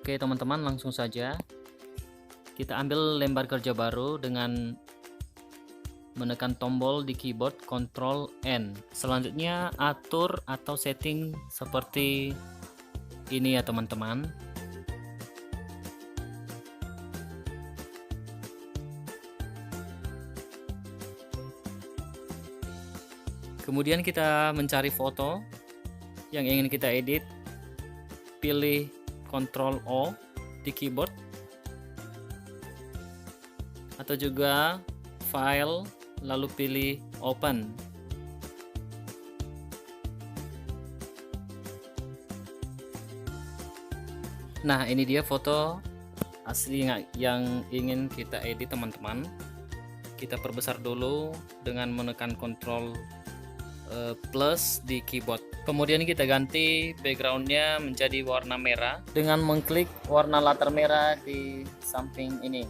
Oke teman-teman, langsung saja kita ambil lembar kerja baru dengan menekan tombol di keyboard Ctrl N. Selanjutnya atur atau setting seperti ini ya teman-teman. Kemudian kita mencari foto yang ingin kita edit, pilih Ctrl O di keyboard, atau juga file lalu pilih open. Nah, ini dia foto asli yang ingin kita edit teman-teman. Kita perbesar dulu dengan menekan Ctrl plus di keyboard. Kemudian kita ganti backgroundnya menjadi warna merah dengan mengklik warna latar merah di samping ini.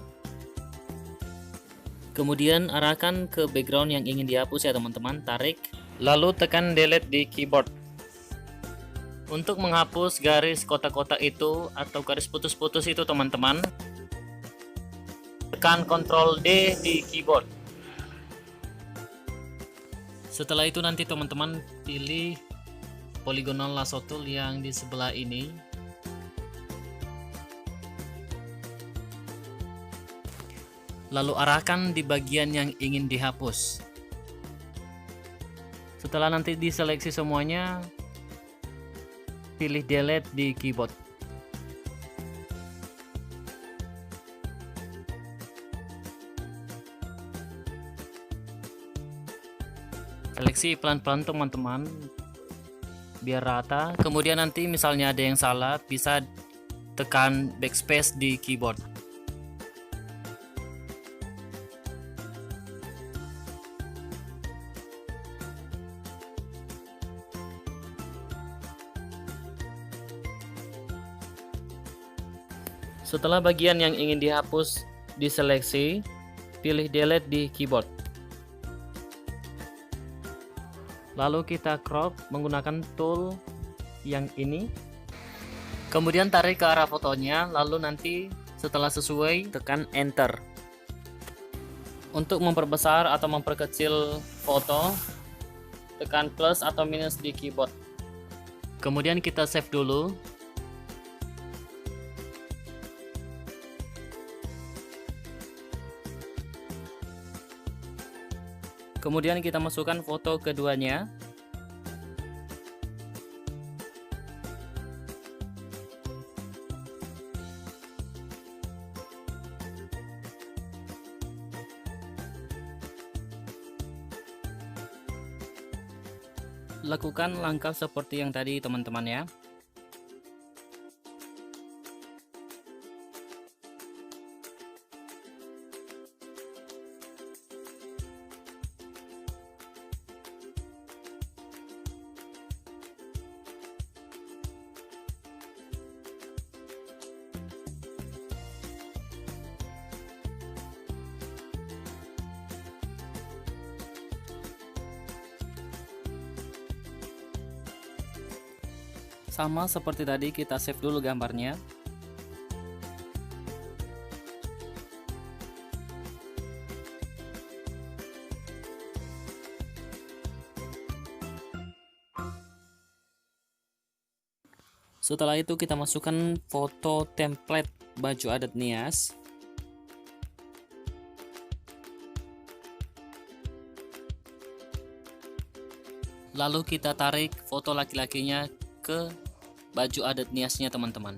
Kemudian arahkan ke background yang ingin dihapus ya teman-teman, tarik lalu tekan delete di keyboard. Untuk menghapus garis kotak-kotak itu atau garis putus-putus itu teman-teman, tekan Ctrl D di keyboard. Setelah itu nanti teman-teman pilih polygonal lasso tool yang di sebelah ini. Lalu arahkan di bagian yang ingin dihapus. Setelah nanti diseleksi semuanya, pilih delete di keyboard. Seleksi pelan-pelan teman-teman biar rata. Kemudian nanti misalnya ada yang salah, bisa tekan backspace di keyboard. Setelah bagian yang ingin dihapus diseleksi, pilih delete di keyboard. Lalu kita crop menggunakan tool yang ini. Kemudian tarik ke arah fotonya, lalu nanti setelah sesuai tekan enter. Untuk memperbesar atau memperkecil foto, tekan plus atau minus di keyboard. Kemudian kita save dulu. Kemudian kita masukkan foto keduanya. Lakukan langkah seperti yang tadi teman-teman ya. Sama seperti tadi, kita save dulu gambarnya. Setelah itu kita masukkan foto template baju adat Nias. Lalu kita tarik foto laki-lakinya ke baju adat Niasnya teman-teman.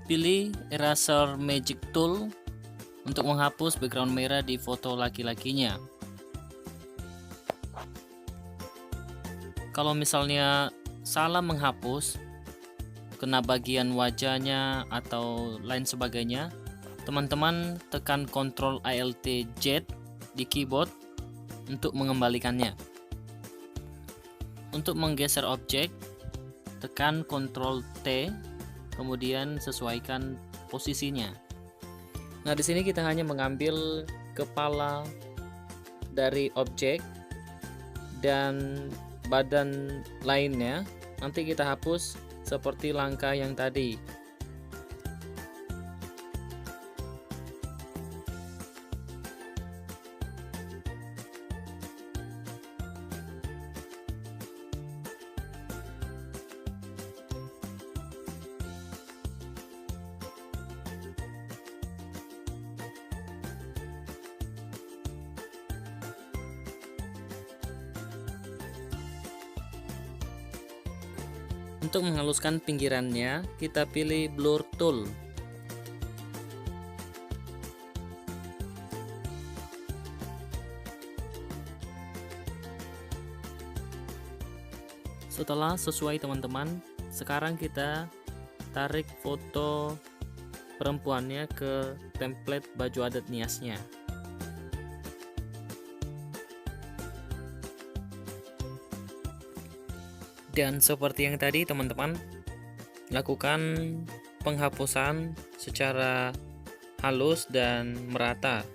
Pilih eraser magic tool untuk menghapus background merah di foto laki-lakinya. Kalau misalnya salah menghapus, kena bagian wajahnya atau lain sebagainya, teman-teman tekan Ctrl Alt Z di keyboard untuk mengembalikannya. Untuk menggeser objek, tekan Ctrl T, kemudian sesuaikan posisinya. Nah, di sini kita hanya mengambil kepala dari objek, dan badan lainnya nanti kita hapus seperti langkah yang tadi. Untuk menghaluskan pinggirannya, kita pilih blur tool. Setelah sesuai teman-teman, sekarang kita tarik foto perempuannya ke template baju adat Niasnya. Dan seperti yang tadi teman-teman, lakukan penghapusan secara halus dan merata.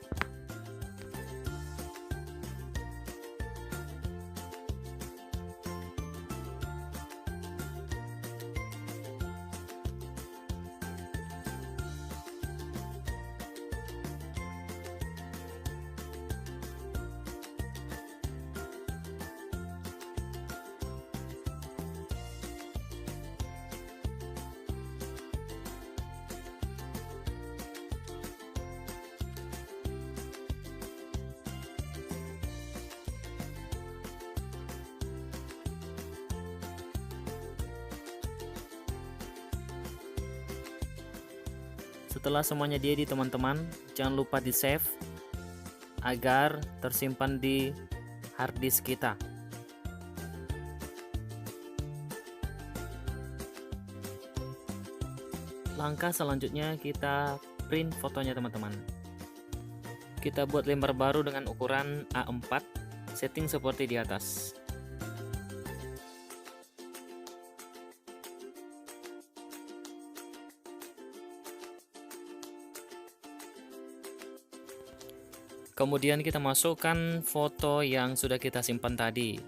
Setelah semuanya jadi teman-teman, jangan lupa di save agar tersimpan di hard disk kita. Langkah selanjutnya kita print fotonya teman-teman. Kita buat lembar baru dengan ukuran A4, setting seperti di atas. Kemudian kita masukkan foto yang sudah kita simpan tadi.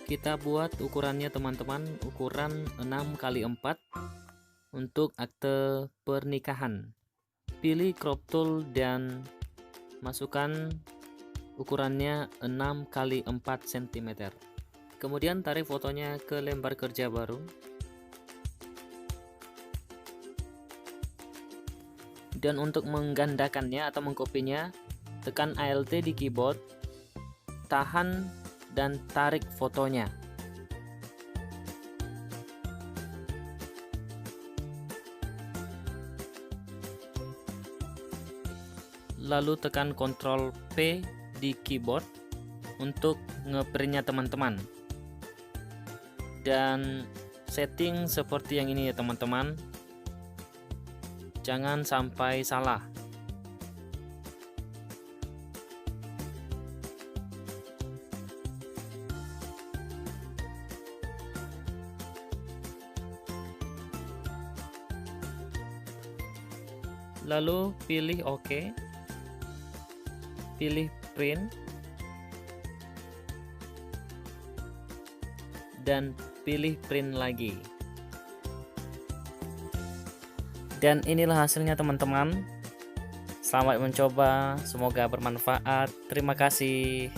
Kita buat ukurannya teman-teman, ukuran 6x4 untuk akte pernikahan. Pilih crop tool dan masukkan ukurannya 6x4 cm. Kemudian tarik fotonya ke lembar kerja baru. Dan untuk menggandakannya atau mengkopinya, tekan Alt di keyboard, tahan dan tarik fotonya. Lalu tekan Ctrl P di keyboard untuk ngeprintnya teman-teman. Dan setting seperti yang ini ya teman-teman. Jangan sampai salah. Lalu pilih OK, pilih print, dan pilih print lagi. Dan inilah hasilnya teman-teman. Selamat mencoba, semoga bermanfaat. Terima kasih.